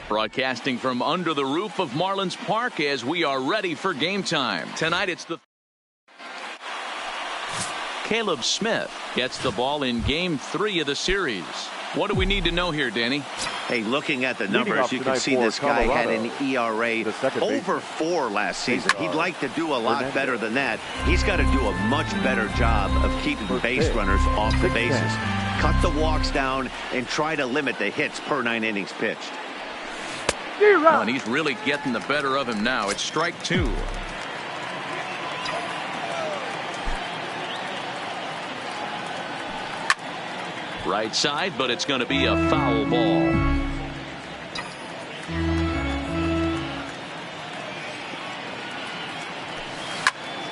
Broadcasting from under the roof of Marlins Park as we are ready for game time. Tonight it's the Caleb Smith gets the ball in game 3 of the series. What do we need to know here, Danny? Hey, looking at the numbers, you can see this guy had an ERA over 4 last season. He'd like to do a lot better than that. He's got to do a much better job of keeping base runners off the bases. Cut the walks down and try to limit the hits per 9 innings pitched. Oh, and he's really getting the better of him now. It's strike 2. Right side, but it's going to be a foul ball.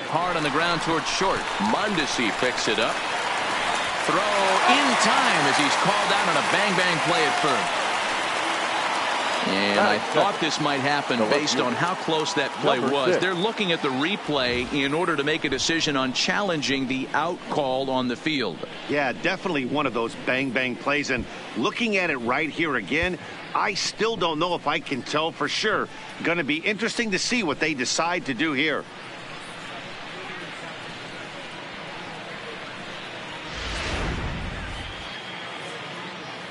Hard on the ground towards short. Mondesi picks it up. Throw in time as he's called out on a bang-bang play at first. And I thought this might happen based on how close that play was. They're looking at the replay in order to make a decision on challenging the out call on the field. Yeah, definitely one of those bang-bang plays. And looking at it right here again, I still don't know if I can tell for sure. Going to be interesting to see what they decide to do here.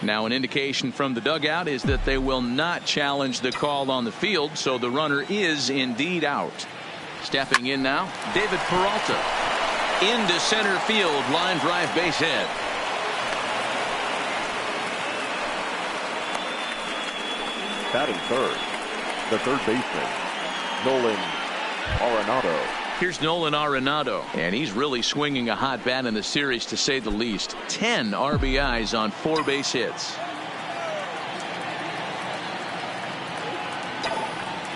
Now an indication from the dugout is that they will not challenge the call on the field, so the runner is indeed out. Stepping in now, David Peralta. Into center field, line drive base hit. Batting third, the third baseman, Nolan Arenado. Here's Nolan Arenado, and he's really swinging a hot bat in the series, to say the least. 10 RBIs on 4 base hits.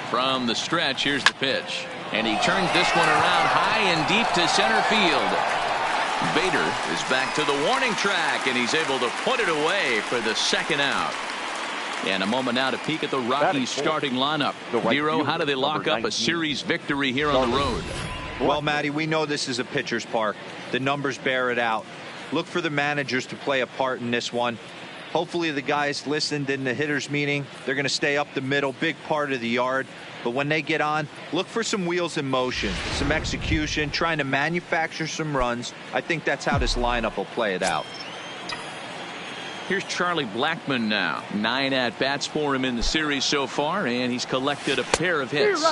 From the stretch, here's the pitch. And he turns this one around high and deep to center field. Bader is back to the warning track, and he's able to put it away for the second out. And a moment now to peek at the Rockies starting lineup. Dero, how do they lock up a series victory here on the road? Well, Matty, we know this is a pitcher's park. The numbers bear it out. Look for the managers to play a part in this one. Hopefully the guys listened in the hitters meeting. They're going to stay up the middle, big part of the yard. But when they get on, look for some wheels in motion, some execution, trying to manufacture some runs. I think that's how this lineup will play it out. Here's Charlie Blackmon now. 9 at-bats for him in the series so far, and he's collected a pair of hits.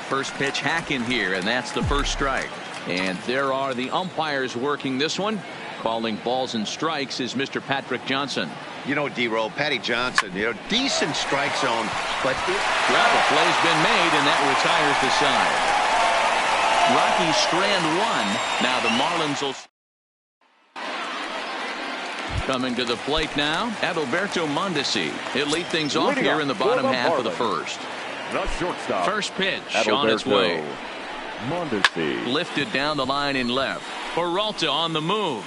First pitch hacking here, and that's the first strike. And there are the umpires working this one. Calling balls and strikes is Mr. Patrick Johnson. You know, D-Roll, Patty Johnson, decent strike zone, but well, the play's been made, and that retires the side. Rockies strand 1. Now the Marlins will... Coming to the plate now, Adalberto Mondesi. He'll lead things off here in the bottom half of the first. The shortstop. First pitch Adalberto on its way. Mondesi. Lifted down the line in left. Peralta on the move.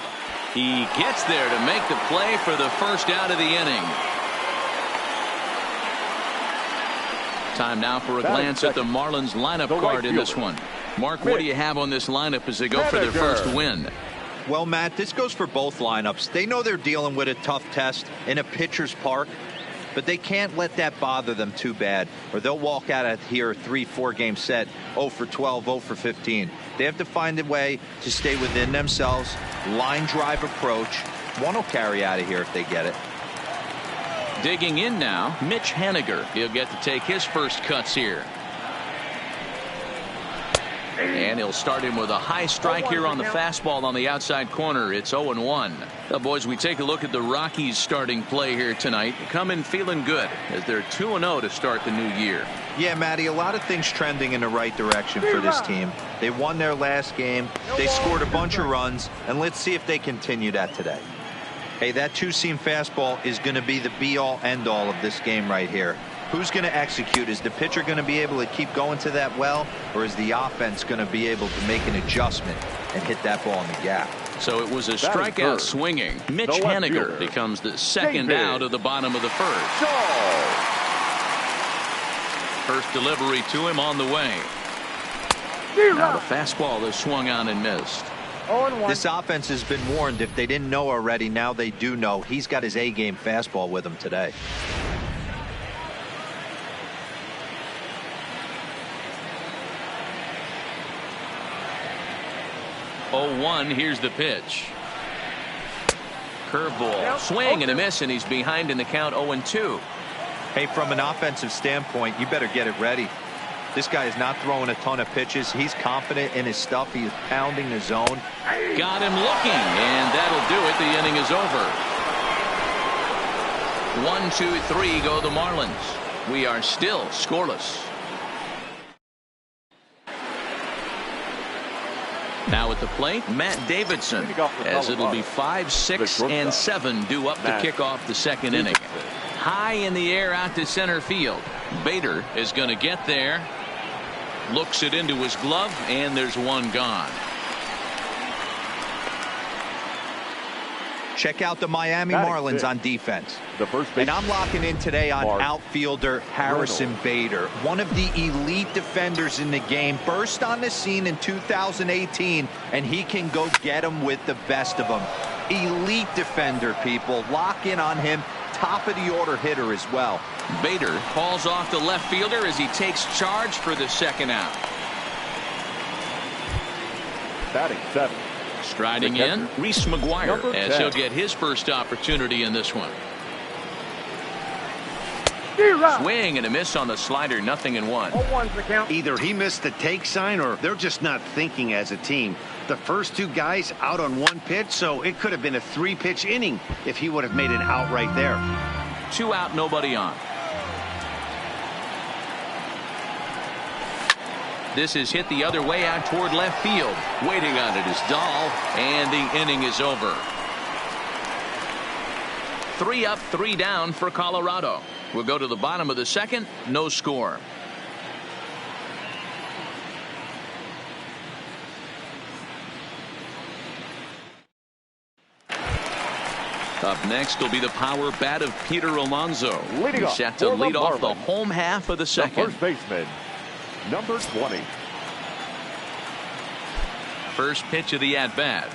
He gets there to make the play for the first out of the inning. Time now for a glance at the Marlins lineup card in this one. Mark, what do you have on this lineup as they go for their first win? Well, Matt, this goes for both lineups. They know they're dealing with a tough test in a pitcher's park, but they can't let that bother them too bad, or they'll walk out of here a 3-4 game set, 0 for 12, 0 for 15. They have to find a way to stay within themselves, line drive approach. One will carry out of here if they get it. Digging in now, Mitch Haniger. He'll get to take his first cuts here. And he'll start him with a high strike here on the fastball on the outside corner. It's 0-1. Now, boys, we take a look at the Rockies starting play here tonight. Coming feeling good as they're 2-0 to start the new year. Yeah, Matty, a lot of things trending in the right direction for this team. They won their last game. They scored a bunch of runs, and let's see if they continue that today. Hey, that two-seam fastball is going to be the be-all, end-all of this game right here. Who's going to execute? Is the pitcher going to be able to keep going to that well, or is the offense going to be able to make an adjustment and hit that ball in the gap? So it was a strikeout swinging. Mitch Haniger becomes the second out of the bottom of the first. First delivery to him on the way. Now the fastball is swung on and missed. This offense has been warned. If they didn't know already, now they do know. He's got his A-game fastball with him today. 0-1. Here's the pitch. Curveball. Swing and a miss, and he's behind in the count 0-2. Hey, from an offensive standpoint, you better get it ready. This guy is not throwing a ton of pitches. He's confident in his stuff. He is pounding the zone. Got him looking, and that'll do it. The inning is over. 1-2-3 go the Marlins. We are still scoreless. Now at the plate, Matt Davidson, as it'll be 5, 6, and 7 due up to kick off the second inning. High in the air out to center field. Bader is going to get there. Looks it into his glove, and there's one gone. Check out the Miami Marlins on defense. And I'm locking in today on outfielder Harrison Bader, one of the elite defenders in the game. Burst on the scene in 2018, and he can go get them with the best of them. Elite defender, people. Lock in on him. Top of the order hitter as well. Bader calls off the left fielder as he takes charge for the second out. Batting 7. Striding in, Reese McGuire, as he'll get his first opportunity in this one. Swing and a miss on the slider, 0-1. Either he missed the take sign or they're just not thinking as a team. The first two guys out on one pitch, so it could have been a 3-pitch inning if he would have made an out right there. 2 out, nobody on. This is hit the other way out toward left field. Waiting on it is Dahl, and the inning is over. 3 up, 3 down for Colorado. We'll go to the bottom of the second. No score. Up next will be the power bat of Peter Alonso. He's set to lead off the home half of the second. First baseman, number 20. First pitch of the at-bat.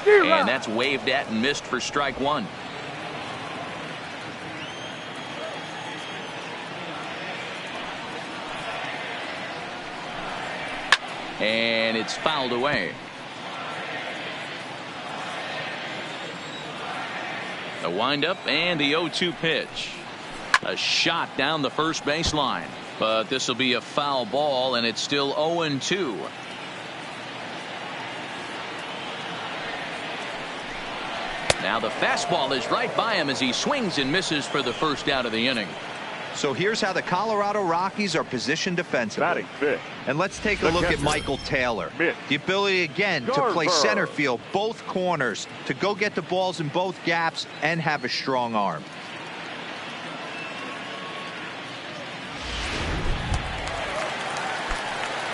And that's waved at and missed for strike 1. And it's fouled away. The windup and the 0-2 pitch. A shot down the first baseline. But this will be a foul ball, and it's still 0-2. Now the fastball is right by him as he swings and misses for the first out of the inning. So here's how the Colorado Rockies are positioned defensively. And let's take a look at Michael Taylor. The ability again to play center field, both corners, to go get the balls in both gaps and have a strong arm.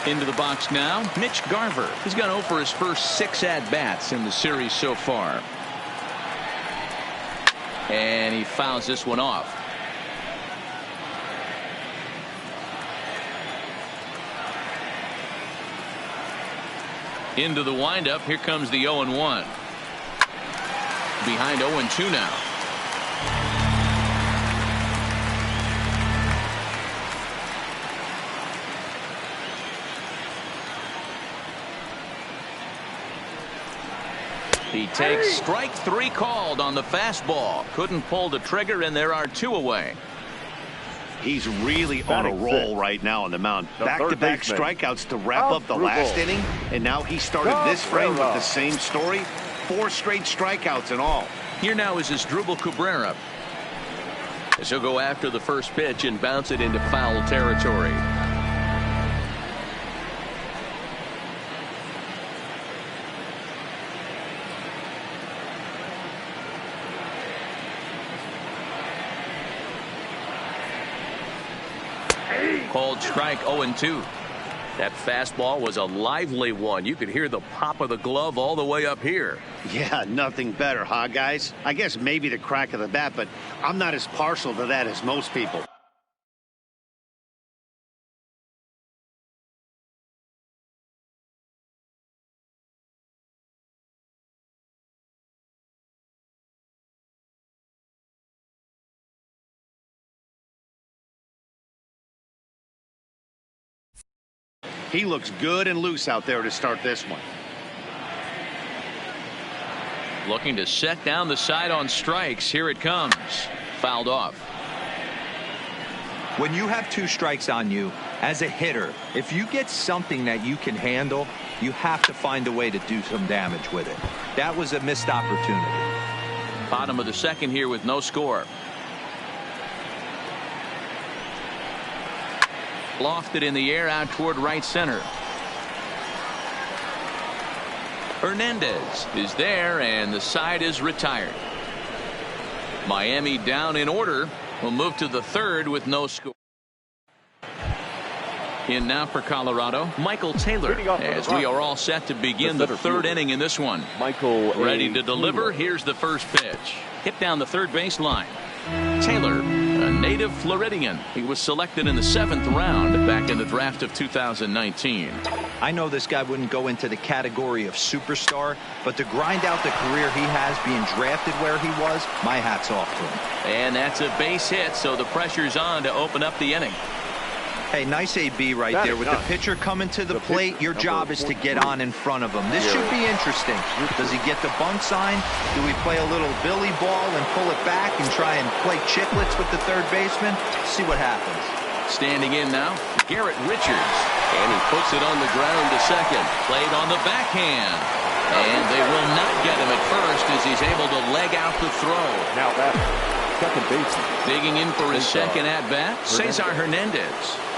Into the box now, Mitch Garver. He's gone 0 for his first 6 at-bats in the series so far. And he fouls this one off. Into the windup. Here comes the 0-1. Behind 0-2 now. He takes strike 3 called on the fastball. Couldn't pull the trigger, and there are 2 away. He's really on a roll right now on the mound. Back-to-back strikeouts to wrap up the last inning, and now he started this frame with the same story. 4 straight strikeouts in all. Here now is Asdrubal Cabrera, as he'll go after the first pitch and bounce it into foul territory. Called strike 0-2. That fastball was a lively one. You could hear the pop of the glove all the way up here. Yeah, nothing better, huh, guys? I guess maybe the crack of the bat, but I'm not as partial to that as most people. He looks good and loose out there to start this one. Looking to set down the side on strikes. Here it comes. Fouled off. When you have 2 strikes on you as a hitter, if you get something that you can handle, you have to find a way to do some damage with it. That was a missed opportunity. Bottom of the second here with no score. Lofted in the air out toward right center. Hernandez is there, and the side is retired. Miami down in order. Will move to the third with no score. In now for Colorado, Michael Taylor, as we are all set to begin the third inning in this one. Michael ready to deliver. Here's the first pitch. Hit down the third baseline. Taylor, a native Floridian. He was selected in the 7th round back in the draft of 2019. I know this guy wouldn't go into the category of superstar, but to grind out the career he has being drafted where he was, my hat's off to him. And that's a base hit, so the pressure's on to open up the inning. Hey, nice AB right there. With the pitcher coming to the plate, your job is to get on in front of him. This should be interesting. Does he get the bunt sign? Do we play a little billy ball and pull it back and try and play chicklets with the third baseman? See what happens. Standing in now, Garrett Richards. And he puts it on the ground to second. Played on the backhand. And they will not get him at first as he's able to leg out the throw. Now that second baseman. Digging in for his second at-bat, Cesar Hernandez.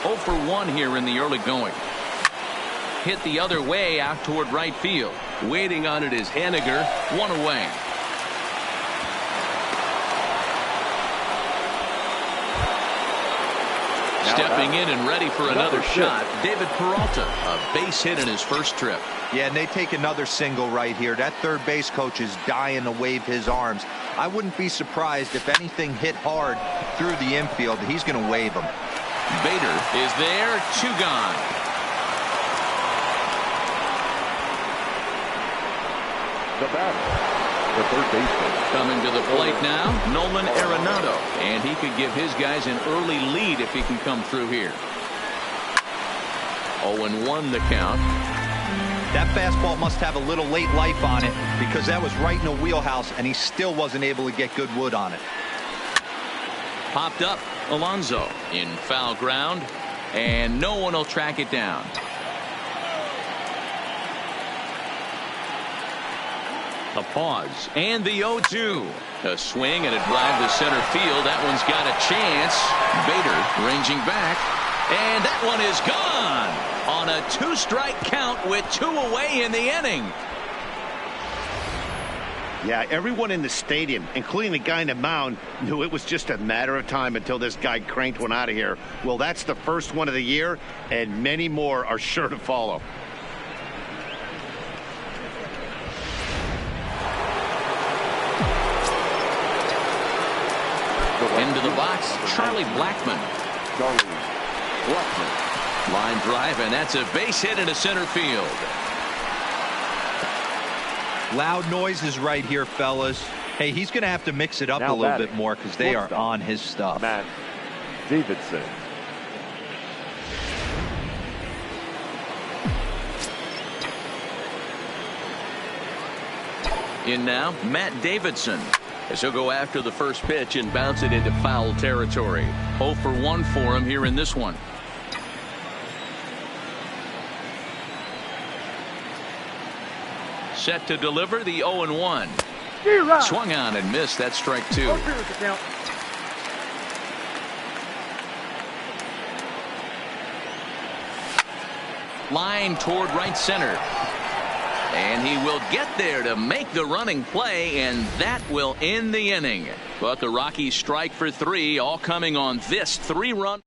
0 for 1 here in the early going. Hit the other way out toward right field. Waiting on it is Henniger. 1 away. Stepping in and ready for another shot, David Peralta. A base hit in his first trip. Yeah, and they take another single right here. That third base coach is dying to wave his arms. I wouldn't be surprised if anything hit hard through the infield. He's going to wave them. Bader is there. 2 gone. The batter, the third baseman. Coming to the plate now, Nolan Arenado. And he could give his guys an early lead if he can come through here. 0-1 the count. That fastball must have a little late life on it because that was right in the wheelhouse and he still wasn't able to get good wood on it. Popped up. Alonso in foul ground, and no one will track it down. A pause, and the 0-2. A swing and a drive to center field. That one's got a chance. Bader ranging back, and that one is gone on a 2-strike count with 2 away in the inning. Yeah, everyone in the stadium, including the guy in the mound, knew it was just a matter of time until this guy cranked one out of here. Well, that's the first one of the year, and many more are sure to follow. Into the box, Charlie Blackmon. Line drive, and that's a base hit into center field. Loud noises right here, fellas. Hey, he's going to have to mix it up a little bit more because they are on his stuff. Matt Davidson. In now, Matt Davidson, as he'll go after the first pitch and bounce it into foul territory. 0 for 1 for him here in this one. Set to deliver the 0-1. Swung on and missed. That's strike 2. Line toward right center. And he will get there to make the running play, and that will end the inning. But the Rockies strike for 3, all coming on this 3-run.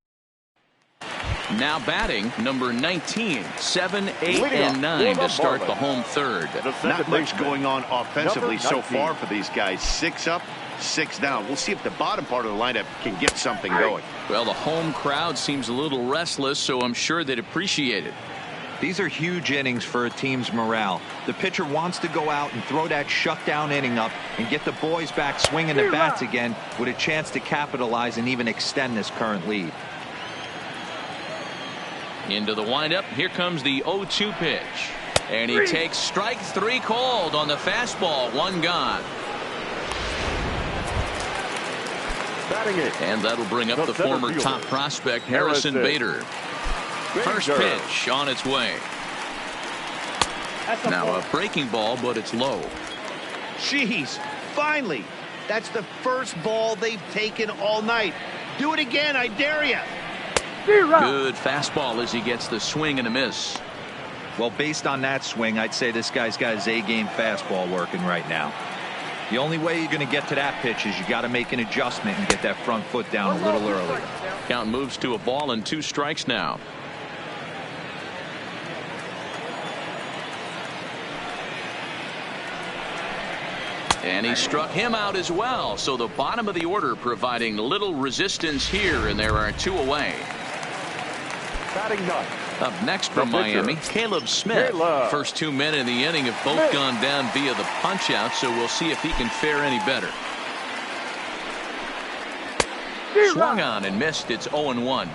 Now batting, number 19, 7, 8, and 9 to start the home third. Not much going on offensively so far for these guys. 6 up, 6 down. We'll see if the bottom part of the lineup can get something going. Well, the home crowd seems a little restless, so I'm sure they'd appreciate it. These are huge innings for a team's morale. The pitcher wants to go out and throw that shutdown inning up and get the boys back swinging the bats again with a chance to capitalize and even extend this current lead. Into the windup. Here comes the 0-2 pitch. And he takes strike 3 called on the fastball. 1 gone. And that'll bring up the former top prospect, Harrison Bader. First pitch on its way. Now a breaking ball, but it's low. Jeez, finally. That's the first ball they've taken all night. Do it again, I dare you. Good fastball as he gets the swing and a miss. Well, based on that swing, I'd say this guy's got his A-game fastball working right now. The only way you're going to get to that pitch is you got to make an adjustment and get that front foot down a little earlier. Count moves to a ball and 2 strikes now. And he struck him out as well. So the bottom of the order providing little resistance here, and there are 2 away. Batting ninth. Up next from Miami, Caleb Smith. First 2 men in the inning have both gone down via the punch out, so we'll see if he can fare any better. Swung on and missed. It's 0-1.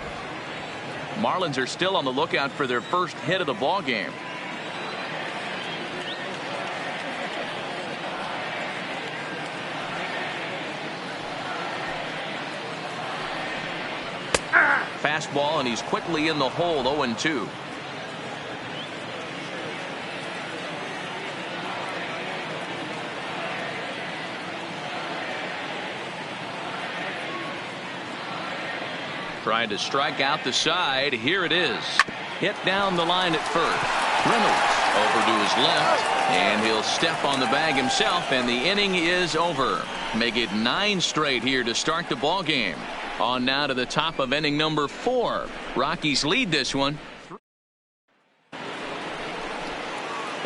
Marlins are still on the lookout for their first hit of the ball game. Fastball, and he's quickly in the hole. 0-2. Trying to strike out the side. Here it is. Hit down the line at first. Reynolds over to his left, and he'll step on the bag himself, and the inning is over. Make it 9 straight here to start the ball game. On now to the top of inning number 4. Rockies lead this one.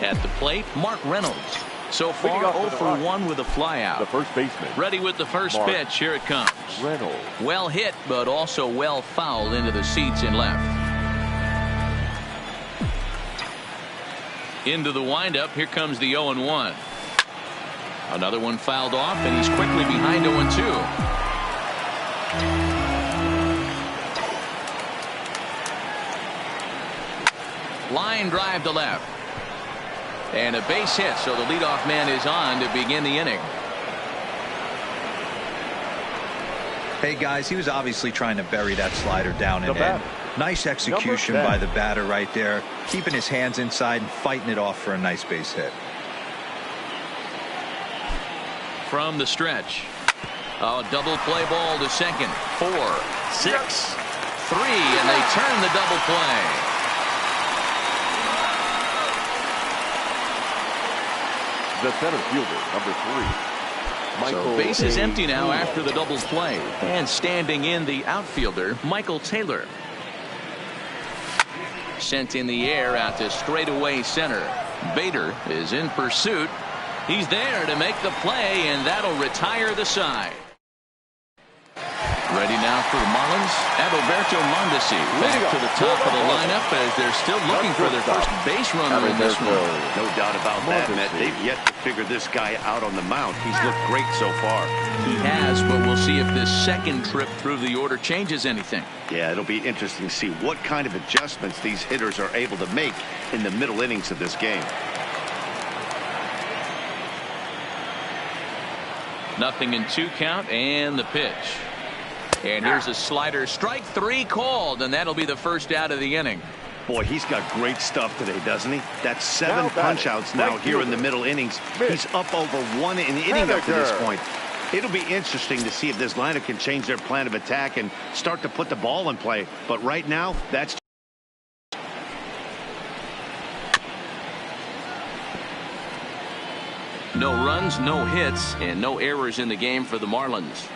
At the plate, Mark Reynolds. So far 0 for 1 with a flyout. The first baseman. Ready with the first pitch. Here it comes. Reynolds. Well hit, but also well fouled into the seats and left. Into the windup. Here comes the 0-1. Another one fouled off, and he's quickly behind 0-2. Line drive to left. And a base hit, so the leadoff man is on to begin the inning. Hey, guys, he was obviously trying to bury that slider down and in. Nice execution by the batter right there, keeping his hands inside and fighting it off for a nice base hit. From the stretch. A double play ball to second. 4, 6, 3, and they turn the double play. The center fielder, number 3. So base is empty now after the double play. And standing in the outfielder, Michael Taylor. Sent in the air out to straightaway center. Bader is in pursuit. He's there to make the play, and that'll retire the side. Ready now for the Marlins, Adalberto Mondesi back to the top of the lineup as they're still looking for their first base runner in this one. No doubt about that, Matt. They've yet to figure this guy out on the mound. He's looked great so far. He has, but we'll see if this second trip through the order changes anything. Yeah, it'll be interesting to see what kind of adjustments these hitters are able to make in the middle innings of this game. 0-2 count, and the pitch. And here's a slider. Strike 3 called, and that'll be the first out of the inning. Boy, he's got great stuff today, doesn't he? That's 7 punch-outs now here in the middle innings. He's up over 1 in the inning up to this point. It'll be interesting to see if this lineup can change their plan of attack and start to put the ball in play. But right now, that's... No runs, no hits, and no errors in the game for the Marlins.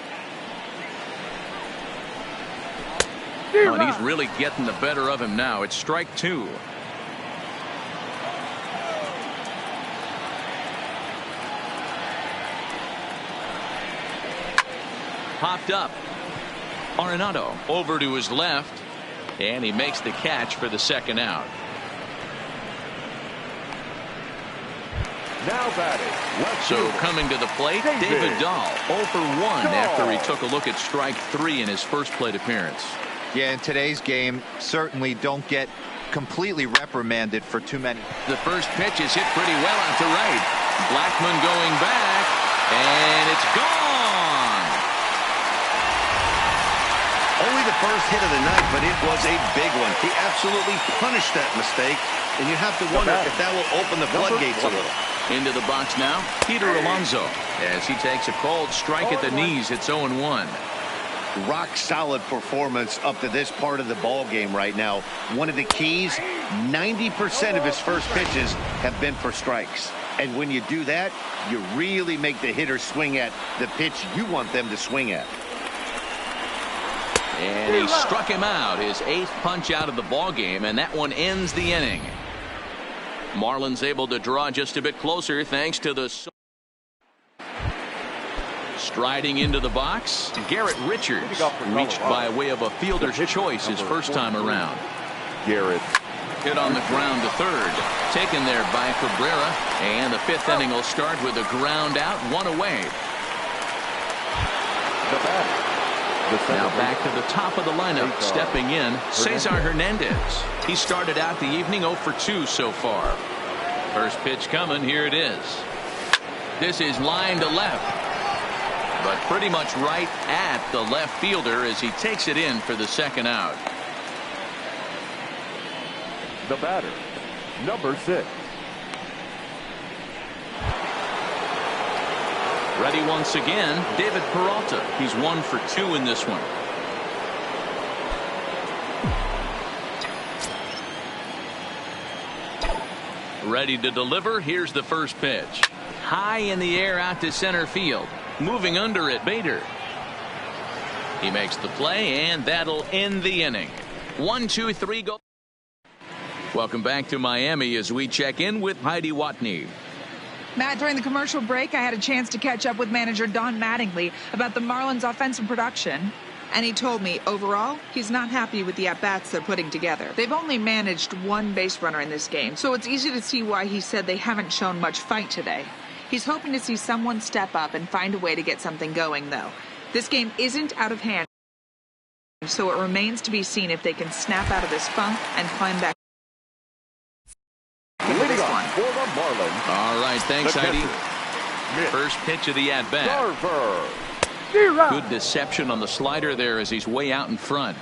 Oh, and he's really getting the better of him now. It's strike 2. Popped up. Arenado over to his left, and he makes the catch for the second out. Now batting. So coming to the plate, David Dahl 0 for 1 after he took a look at strike 3 in his first plate appearance. Yeah, in today's game, certainly don't get completely reprimanded for too many. The first pitch is hit pretty well out to right. Blackmon going back, and it's gone. Only the first hit of the night, but it was a big one. He absolutely punished that mistake, and you have to wonder if that will open the floodgates a little. Into the box now, Peter Alonso, as he takes a called strike at the knees. It's 0-1. Rock solid performance up to this part of the ball game right now. One of the keys, 90% of his first pitches have been for strikes. And when you do that, you really make the hitter swing at the pitch you want them to swing at. And he struck him out, his 8th punch out of the ball game, and that one ends the inning. Marlins able to draw just a bit closer thanks to the striding into the box. Garrett Richards reached by way of a fielder's choice his first time around. Garrett. Hit on the ground to third. Taken there by Cabrera. And the 5th inning will start with a ground out, 1 away. Now back to the top of the lineup. Stepping in, Cesar Hernandez. He started out the evening 0 for 2 so far. First pitch coming. Here it is. This is line to left, but pretty much right at the left fielder as he takes it in for the second out. The batter, number 6. Ready once again, David Peralta. He's 1 for 2 in this one. Ready to deliver. Here's the first pitch. High in the air out to center field. Moving under it, Bader. He makes the play, and that'll end the inning. 1, 2, 3, go. Welcome back to Miami as we check in with Heidi Watney. Matt, during the commercial break, I had a chance to catch up with manager Don Mattingly about the Marlins' offensive production. And he told me, overall, he's not happy with the at-bats they're putting together. They've only managed 1 base runner in this game, so it's easy to see why he said they haven't shown much fight today. He's hoping to see someone step up and find a way to get something going, though. This game isn't out of hand, so it remains to be seen if they can snap out of this funk and climb back. Leading on for the Marlins. All right, thanks, Heidi. First pitch of the at-bat. Good deception on the slider there as he's way out in front.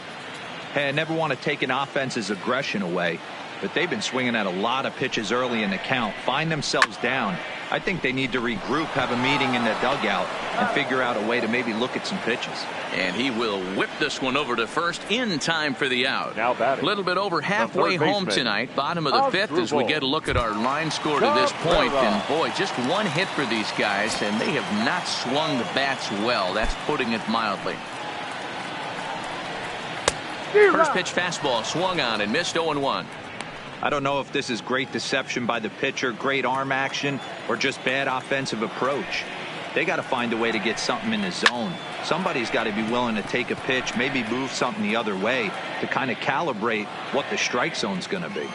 Hey, I never want to take an offense's aggression away, but they've been swinging at a lot of pitches early in the count. Find themselves down. I think they need to regroup, have a meeting in the dugout, and figure out a way to maybe look at some pitches. And he will whip this one over to first in time for the out. Now batting. A little bit over halfway home tonight. Bottom of the 5th as we get a look at our line score to this point. And boy, just 1 hit for these guys, and they have not swung the bats well. That's putting it mildly. First pitch fastball swung on and missed 0-1. I don't know if this is great deception by the pitcher, great arm action, or just bad offensive approach. They got to find a way to get something in the zone. Somebody's got to be willing to take a pitch, maybe move something the other way to kind of calibrate what the strike zone's going to be.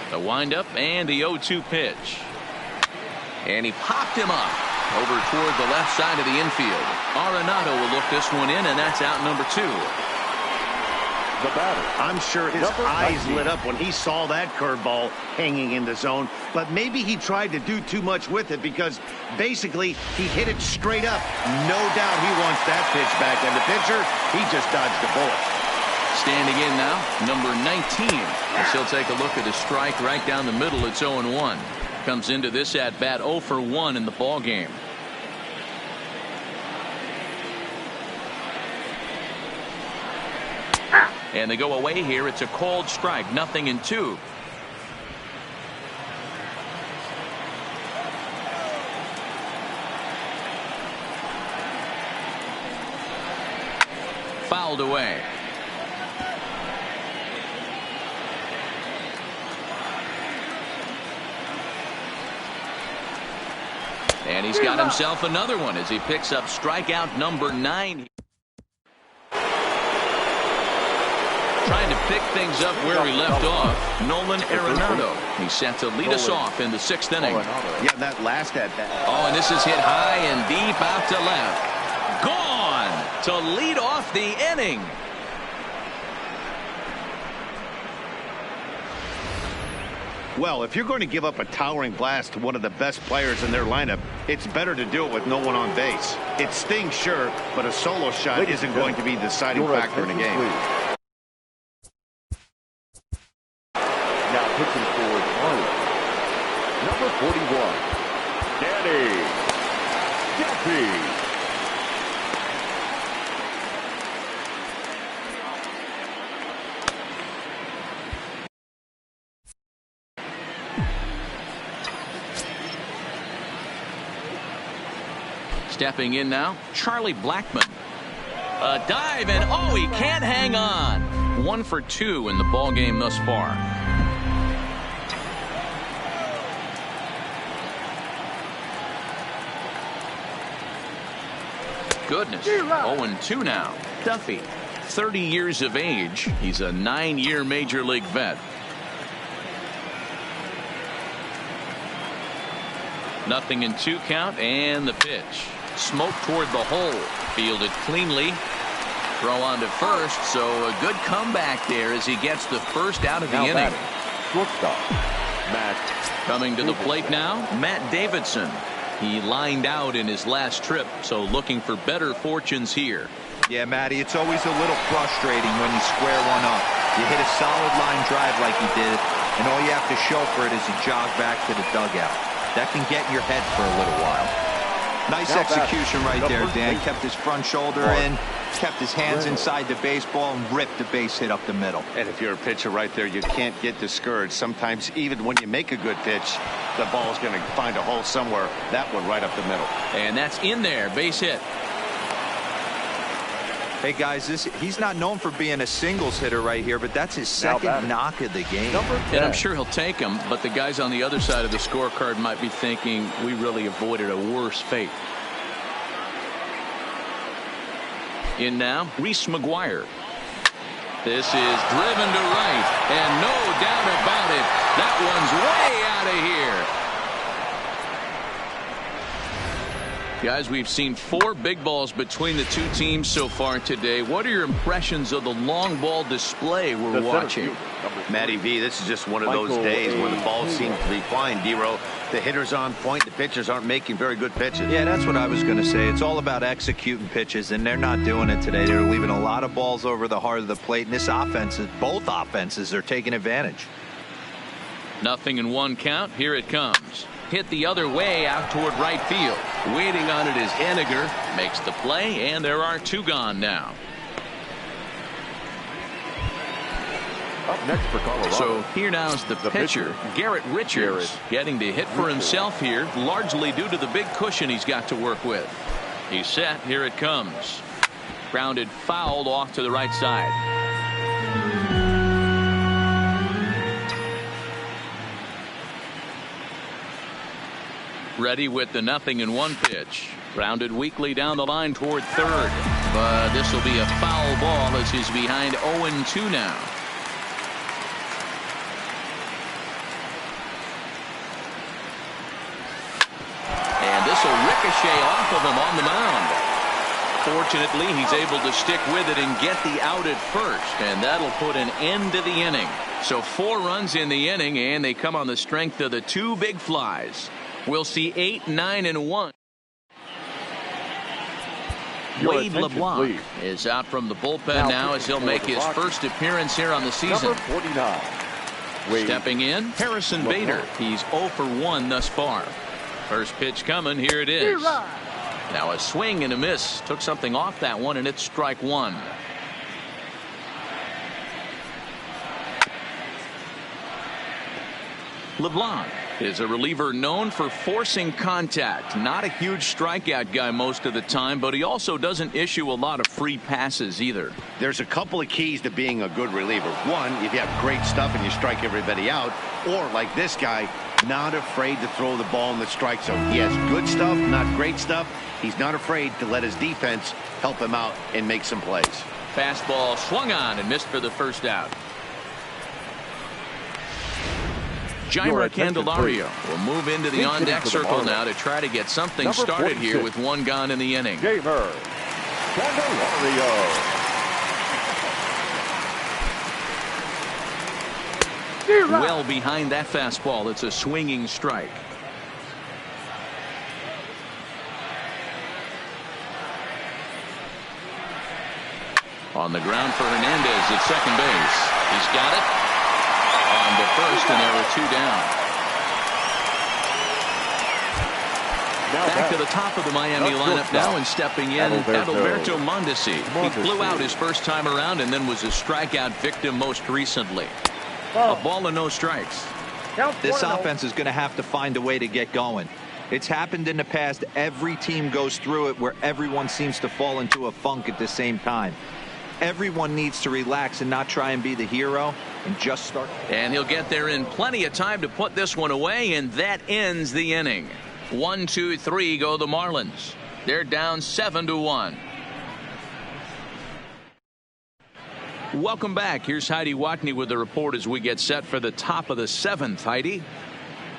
The windup and the 0-2 pitch. And he popped him up over toward the left side of the infield. Arenado will look this one in, and that's out number 2. The batter. I'm sure his eyes lit up when he saw that curveball hanging in the zone, but maybe he tried to do too much with it because basically he hit it straight up. No doubt he wants that pitch back, and the pitcher, he just dodged the bullet. Standing in now, number 19. As he'll take a look at his strike right down the middle. It's 0-1. Comes into this at bat 0 for 1 in the ball game. And they go away here. It's a cold strike, 0-2. Fouled away. And he's got himself another one as he picks up strikeout number 9. Trying to pick things up where we left off. Nolan Arenado. He's set to lead us off in the 6th inning. Yeah, that last at bat. Oh, and this is hit high and deep out to left. Gone. to lead off the inning. Well, if you're going to give up a towering blast to one of the best players in their lineup, it's better to do it with no one on base. It stings, sure, but a solo shot isn't going to be the deciding factor in a game. Now pitching for the Marlins, number 41, Danny Duffy. Stepping in now, Charlie Blackmon. A dive, and oh, he can't hang on. 1 for 2 in the ball game thus far. Goodness, 0-2 now. Duffy, 30 years of age. He's a 9-year major league vet. Nothing in 2 count, and the pitch. Smoke toward the hole. Fielded cleanly. Throw on to first, so a good comeback there as he gets the first out of the inning. Shortstop, Matt. Coming to the plate now, Matt Davidson. He lined out in his last trip, so looking for better fortunes here. Yeah, Matty, it's always a little frustrating when you square one up. You hit a solid line drive like he did, and all you have to show for it is a jog back to the dugout. That can get in your head for a little while. Nice execution right there, Dan. Kept his front shoulder in, kept his hands inside the baseball, and ripped a base hit up the middle. And if you're a pitcher right there, you can't get discouraged. Sometimes even when you make a good pitch, the ball's going to find a hole somewhere. That one right up the middle. And that's in there. Base hit. Hey, guys, he's not known for being a singles hitter right here, but that's his second knock of the game. And I'm sure he'll take him, but the guys on the other side of the scorecard might be thinking we really avoided a worse fate. In now, Reese McGuire. This is driven to right, and no doubt about it, that one's way out of here. Guys, we've seen 4 big balls between the 2 teams so far today. What are your impressions of the long ball display we're watching? Matty V, this is just one of those days when the ball seems to be flying, D-Row. The hitter's on point. The pitchers aren't making very good pitches. Yeah, that's what I was going to say. It's all about executing pitches, and they're not doing it today. They're leaving a lot of balls over the heart of the plate, and this offense, both offenses are taking advantage. Nothing in 1 count. Here it comes. Hit the other way out toward right field. Waiting on it is Edaug-ethanb. Makes the play, and there are 2 gone now. Up next for Colorado. So here now is the pitcher, Garrett Richards, getting to hit for himself here, largely due to the big cushion he's got to work with. He's set. Here it comes. Grounded fouled off to the right side. Ready with the 0-1 pitch. Grounded weakly down the line toward third. But this will be a foul ball as he's behind 0-2 now. And this will ricochet off of him on the mound. Fortunately, he's able to stick with it and get the out at first. And that'll put an end to the inning. So 4 runs in the inning, and they come on the strength of the 2 big flies. We'll see 8, 9, and 1. Wade LeBlanc is out from the bullpen now as he'll make his first appearance here on the season. Number 49. Stepping in, Harrison Bader. He's 0 for 1 thus far. First pitch coming. Here it is. Now a swing and a miss. Took something off that one, and it's strike 1. LeBlanc is a reliever known for forcing contact. Not a huge strikeout guy most of the time, but he also doesn't issue a lot of free passes either. There's a couple of keys to being a good reliever. One, if you have great stuff and you strike everybody out, or like this guy, not afraid to throw the ball in the strike zone. He has good stuff, not great stuff. He's not afraid to let his defense help him out and make some plays. Fastball swung on and missed for the first out. Jairo Candelario will move into the on-deck circle now to try to get something started here with 1 gone in the inning. Well behind that fastball. It's a swinging strike. On the ground for Hernandez at second base. He's got it. On to first, and there are 2 down. Back to the top of the Miami lineup now, and stepping in, Adalberto Mondesi. He flew out his first time around and then was a strikeout victim most recently. A ball and no strikes. This offense is going to have to find a way to get going. It's happened in the past. Every team goes through it where everyone seems to fall into a funk at the same time. Everyone needs to relax and not try and be the hero and just start. And he'll get there in plenty of time to put this one away, and that ends the inning. 1, 2, 3 go the Marlins. They're down 7-1. Welcome back. Here's Heidi Watney with the report as we get set for the top of the 7th. Heidi.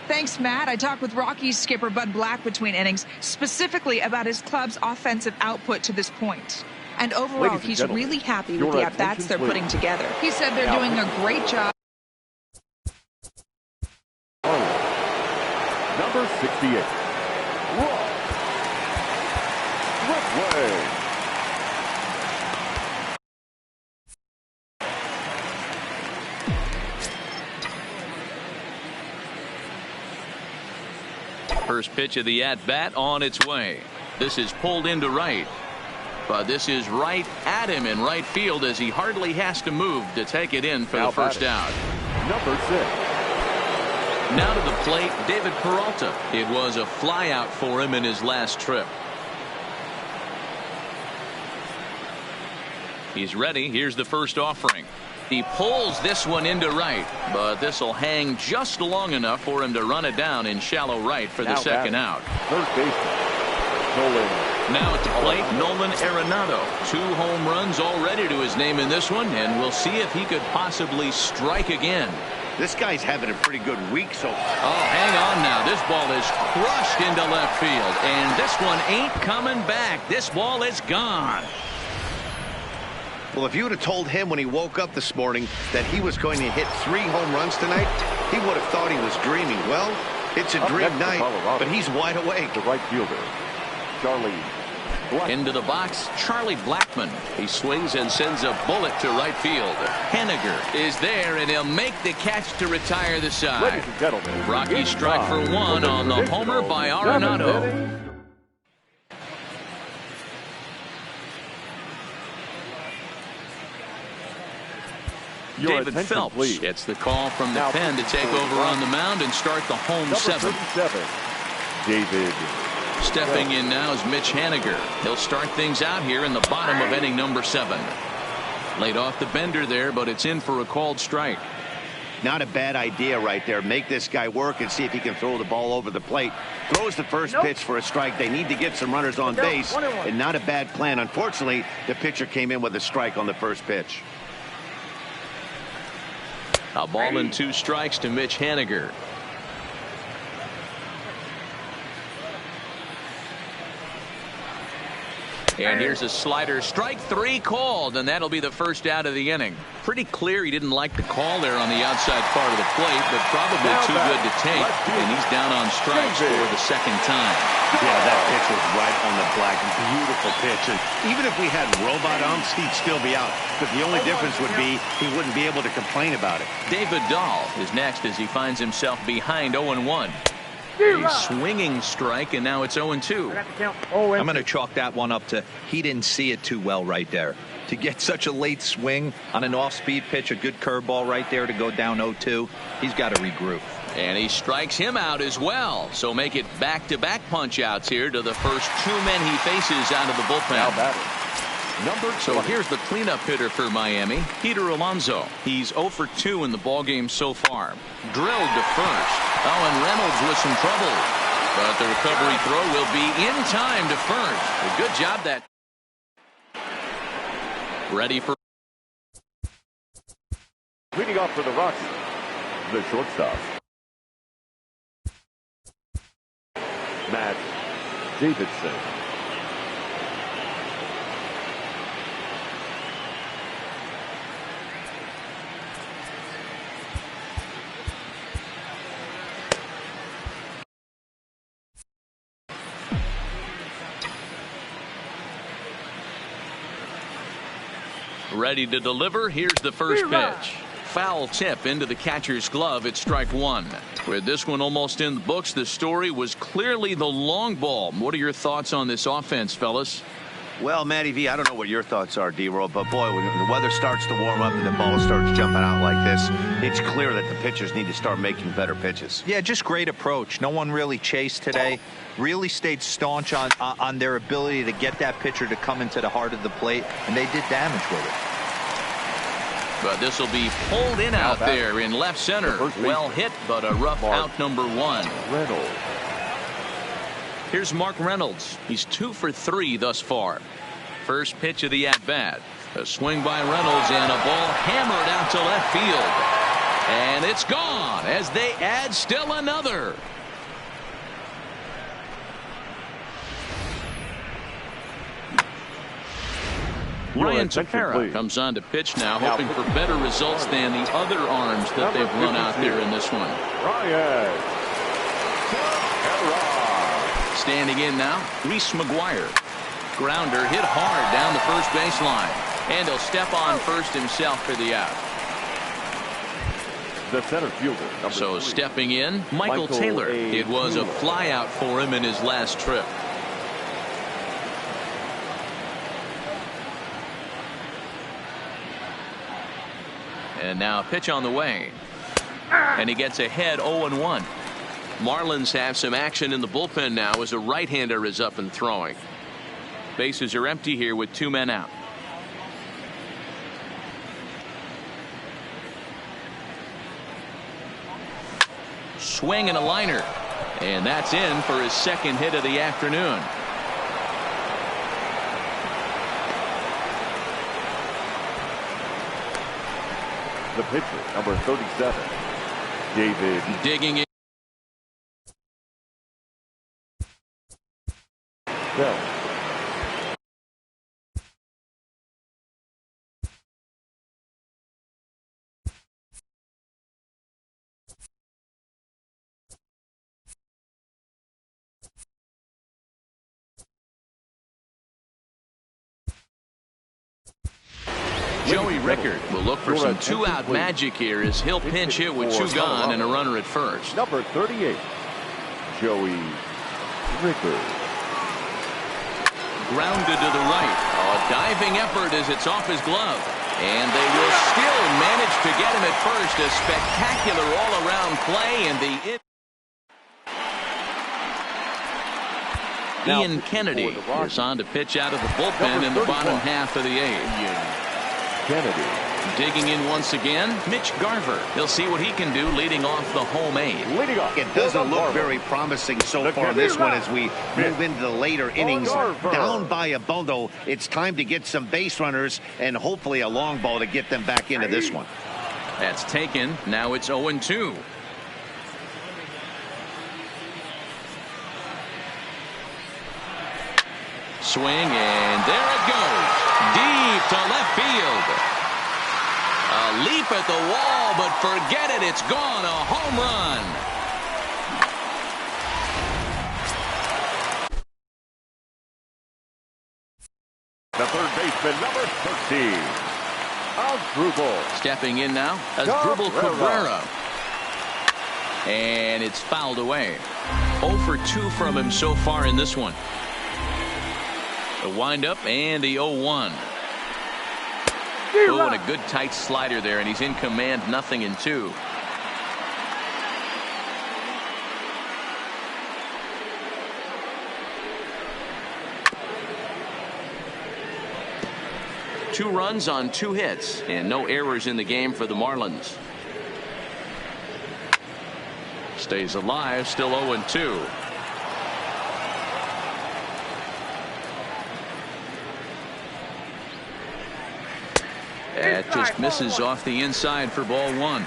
Thanks, Matt. I talked with Rockies skipper Bud Black between innings, specifically about his club's offensive output to this point. And overall, he's really happy with the at-bats they're putting together. He said they're doing a great job. Number 68. First pitch of the at-bat on its way. This is pulled into right. But this is right at him in right field as he hardly has to move to take it in for the first out. Number 6. Now to the plate, David Peralta. It was a fly out for him in his last trip. He's ready. Here's the first offering. He pulls this one into right, but this will hang just long enough for him to run it down in shallow right for the second out. First baseman, Nolan. Now at the plate, Nolan Arenado. 2 home runs already to his name in this one, and we'll see if he could possibly strike again. This guy's having a pretty good week so far. Oh, hang on now. This ball is crushed into left field, and this one ain't coming back. This ball is gone. Well, if you would have told him when he woke up this morning that he was going to hit 3 home runs tonight, he would have thought he was dreaming. Well, it's a dream night, but he's wide awake. The right fielder, Charlie. Into the box, Charlie Blackmon. He swings and sends a bullet to right field. Henniger is there, and he'll make the catch to retire the side. Ladies and gentlemen, Rocky strike for 1 on the homer by Arenado. David Phelps gets the call from the pen to take over on the mound and start the home 7th. David. Stepping in now is Mitch Haniger. He'll start things out here in the bottom of inning number 7. Laid off the bender there, but it's in for a called strike. Not a bad idea right there. Make this guy work and see if he can throw the ball over the plate. Throws the first pitch for a strike. They need to get some runners on base, and not a bad plan. Unfortunately, the pitcher came in with a strike on the first pitch. A ball and 2 strikes to Mitch Haniger. And here's a slider, strike 3 called, and that'll be the first out of the inning. Pretty clear he didn't like the call there on the outside part of the plate, but probably too good to take, and he's down on strikes for the second time. Yeah, that pitch was right on the black. Beautiful pitch. And even if we had robot umps, he'd still be out. But the only difference would be he wouldn't be able to complain about it. David Dahl is next as he finds himself behind 0-1. A swinging strike, and now it's 0-2. I'm going to chalk that one up to he didn't see it too well right there. To get such a late swing on an off-speed pitch, a good curveball right there to go down 0-2, he's got to regroup. And he strikes him out as well. So make it back-to-back punch-outs here to the first 2 men he faces out of the bullpen. So here's the cleanup hitter for Miami, Peter Alonso. He's 0 for 2 in the ballgame so far. Drilled to first. Oh, and Reynolds with some trouble. But the recovery throw will be in time to first. A good job that. Ready for. Leading off for the Rockies, the shortstop, Matt Davidson. Ready to deliver. Here's the first pitch. Foul tip into the catcher's glove at strike one. With this one almost in the books, the story was clearly the long ball. What are your thoughts on this offense, fellas? Well, Matty V, I don't know what your thoughts are, D-Roll, but boy, when the weather starts to warm up and the ball starts jumping out like this, it's clear that the pitchers need to start making better pitches. Yeah, just great approach. No one really chased today. Really stayed staunch on their ability to get that pitcher to come into the heart of the plate, and they did damage with it. But this will be pulled in out there in left center. Well hit, but a rough out number one. Reynolds. Here's Mark Reynolds. He's 2 for 3 thus far. First pitch of the at-bat. A swing by Reynolds and a ball hammered out to left field. And it's gone as they add still another. Ryan Tepera comes on to pitch now, hoping for better results than the other arms that they've run out there in this one. Ryan Tepera. Standing in now, Reese McGuire. Grounder hit hard down the first baseline. And he'll step on first himself for the out. The center fielder, so 3. Stepping in, Michael Taylor. It was a fly out for him in his last trip. And now a pitch on the way. And he gets ahead 0-1. Marlins have some action in the bullpen now as a right-hander is up and throwing. Bases are empty here with 2 men out. Swing and a liner. And that's in for his second hit of the afternoon. The pitcher, number 37, David. Digging in. Bell. Joey Rickard will look for some 2-out magic here as he'll pinch hit with 2 gone and a runner at first. Number 38, Joey Rickard. Grounded to the right. A diving effort as it's off his glove. And they will still manage to get him at first. A spectacular all-around play. And Ian Kennedy is on to pitch out of the bullpen in the bottom half of the 8th. Kennedy. Digging in once again, Mitch Garver. He'll see what he can do leading off the home 8. It doesn't look very promising so far this one as we move into the later innings. Down by a bundle, it's time to get some base runners and hopefully a long ball to get them back into this one. That's taken. Now it's 0-2. Swing, and there it goes. Deep to left field. A leap at the wall, but forget it. It's gone. A home run. The third baseman, number 13, Asdrubal. Stepping in now, Asdrubal Cabrera. And it's fouled away. 0 for 2 from him so far in this one. The windup and the 0-1. Oh, and a good tight slider there, and he's in command, 0-2. Two runs on 2 hits, and no errors in the game for the Marlins. Stays alive, still 0-2. That just misses off the inside for ball 1.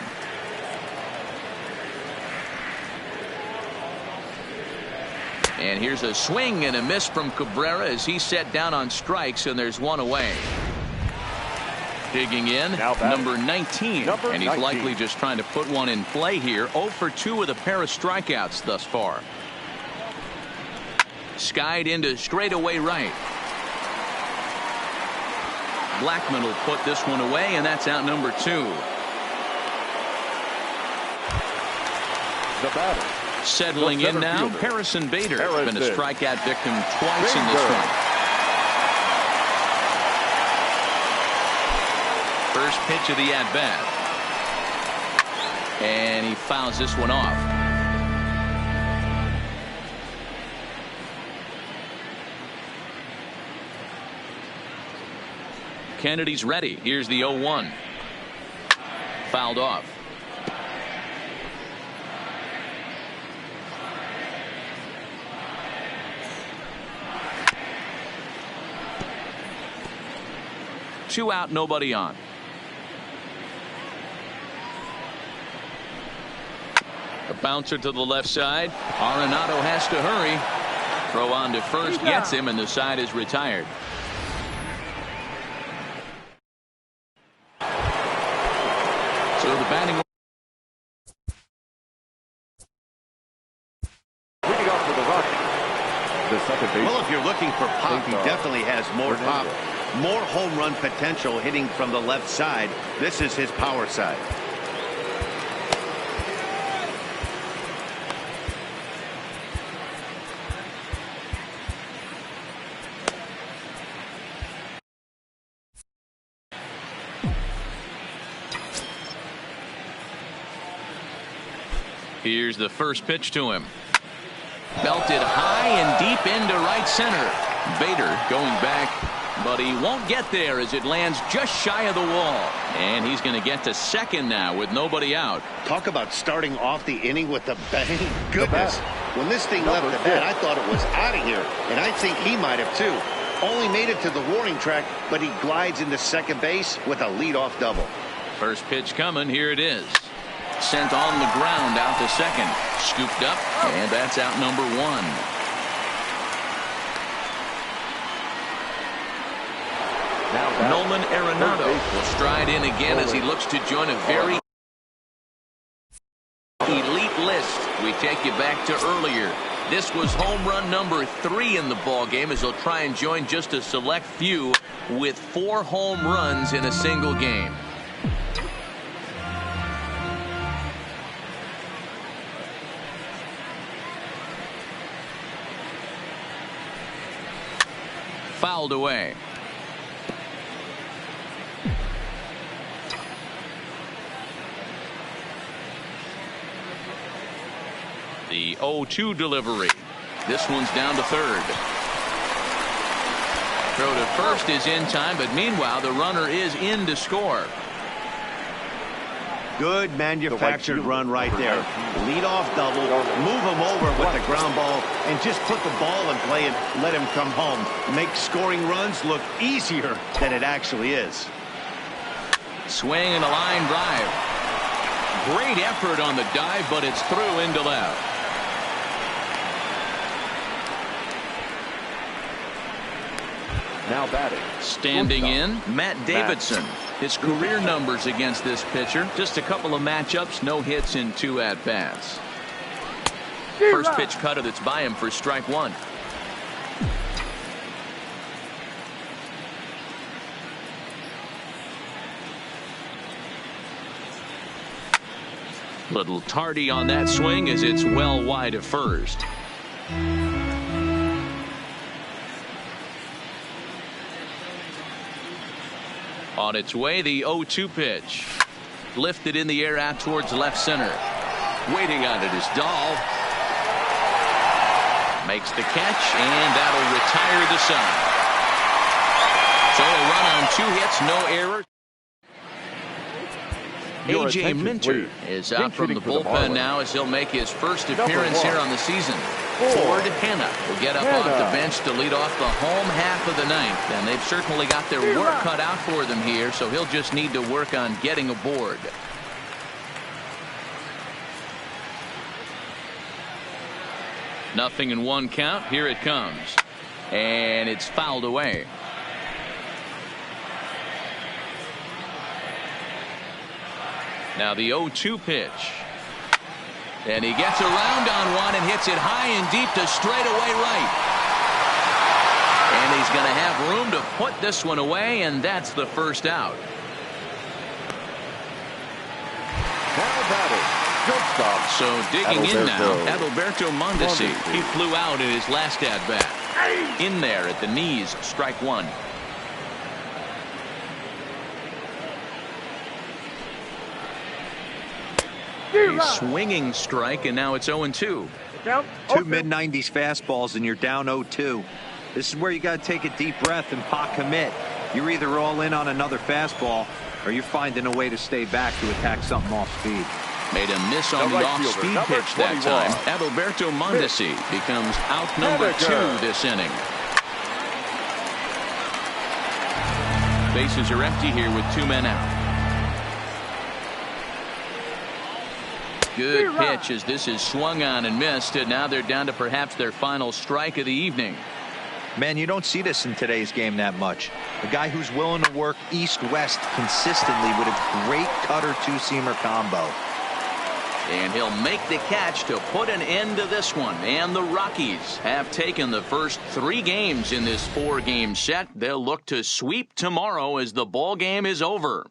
And here's a swing and a miss from Cabrera as he's set down on strikes, and there's 1 away. Digging in, number 19. And he's likely just trying to put one in play here. 0 for 2 with a pair of strikeouts thus far. Skied into straightaway right. Blackman will put this one away, and that's out number 2. The batter. Settling in now, Harrison Bader. Been a strikeout victim twice in this one. First pitch of the at-bat. And he fouls this one off. Kennedy's ready. Here's the 0-1. Fouled off. Two out, nobody on. A bouncer to the left side. Arenado has to hurry. Throw on to first gets him, and the side is retired. So the batting. Leading off for the Rockies. The second base. Well, if you're looking for pop, he definitely has more pop. More home run potential hitting from the left side. This is his power side. Here's the first pitch to him. Belted high and deep into right center. Bader going back, but he won't get there as it lands just shy of the wall. And he's going to get to second now with nobody out. Talk about starting off the inning with a bang. Goodness. When this thing left the bat, I thought it was out of here. And I think he might have too. Only made it to the warning track, but he glides into second base with a leadoff double. First pitch coming. Here it is. Sent on the ground out to second. Scooped up, and that's out number 1. Nolan Arenado will stride in again as he looks to join a very elite list. We take you back to earlier. This was home run number 3 in the ball game as he'll try and join just a select few with 4 home runs in a single game. Fouled away. The 0-2 delivery. This one's down to third. Throw to first is in time, but meanwhile the runner is in to score. Good manufactured run right there. Lead off double, move him over with the ground ball, and just put the ball in play and let him come home. Make scoring runs look easier than it actually is. Swing and a line drive. Great effort on the dive, but it's through into left. Now batting. Standing in, Matt Davidson. His career numbers against this pitcher, just a couple of matchups, no hits in 2 at-bats. First pitch cutter that's by him for strike 1. Little tardy on that swing as it's well wide of first. On its way, the 0-2 pitch. Lifted in the air out towards left center. Waiting on it is Dahl. Makes the catch, and that'll retire the side. So a run on 2 hits, no errors. A.J. Minter is out from the bullpen now as he'll make his first appearance here on the season. Ford Hanna will get up off the bench to lead off the home half of the 9th. And they've certainly got their work cut out for them here, so he'll just need to work on getting aboard. Nothing in 1 count. Here it comes. And it's fouled away. Now the 0-2 pitch. And he gets around on one and hits it high and deep to straightaway right. And he's going to have room to put this one away, and that's the first out. Now batting. Shortstop. So digging in now, Adalberto Mondesi. He flew out in his last at-bat. In there at the knees, strike one. A swinging strike, and now it's 0-2. Two mid-90s fastballs, and you're down 0-2. This is where you got to take a deep breath and pot commit. You're either all in on another fastball, or you're finding a way to stay back to attack something off speed. Made a miss on the off-speed pitch that time. Adalberto Mondesi becomes out number 2 this inning. Bases are empty here with 2 men out. Good pitch as this is swung on and missed, and now they're down to perhaps their final strike of the evening. Man, you don't see this in today's game that much. A guy who's willing to work east-west consistently with a great cutter two-seamer combo. And he'll make the catch to put an end to this one. And the Rockies have taken the first 3 games in this 4-game set. They'll look to sweep tomorrow as the ball game is over.